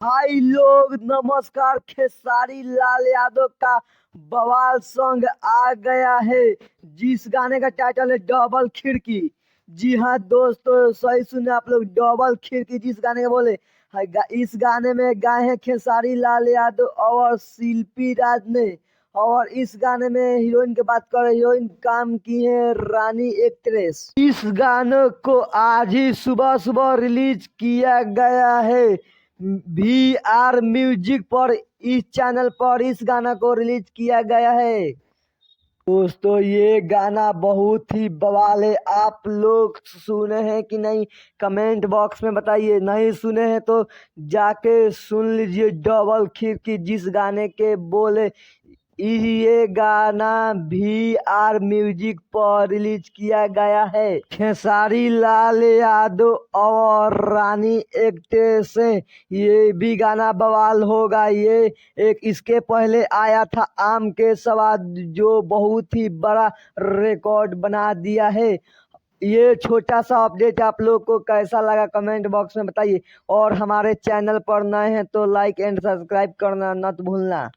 भाई लोग नमस्कार। खेसारी लाल यादव का बवाल सॉन्ग आ गया है, जिस गाने का टाइटल है डबल खिड़की। जी हाँ दोस्तों, सही सुने आप लोग, डबल खिड़की जिस गाने का बोले इस गाने में गाए हैं खेसारी लाल यादव और शिल्पी राज ने। और इस गाने में हीरोइन की बात करें, हीरोइन काम की है रानी एक्ट्रेस। इस गाने को आज ही सुबह सुबह रिलीज किया गया है VR म्यूजिक पर। इस चैनल पर इस गाना को रिलीज किया गया है। दोस्तों ये गाना बहुत ही बवाल है। आप लोग सुने हैं कि नहीं, कमेंट बॉक्स में बताइए। नहीं सुने हैं तो जाके सुन लीजिए। डबल खिड़की जिस गाने के बोले ये गाना VR म्यूजिक पर रिलीज किया गया है। खेसारी लाल यादव और रानी एक्ट्रेस से ये भी गाना बवाल होगा। ये एक इसके पहले आया था आम के स्वाद, जो बहुत ही बड़ा रिकॉर्ड बना दिया है। ये छोटा सा अपडेट आप लोग को कैसा लगा कमेंट बॉक्स में बताइए। और हमारे चैनल पर नए हैं तो लाइक एंड सब्सक्राइब करना मत भूलना।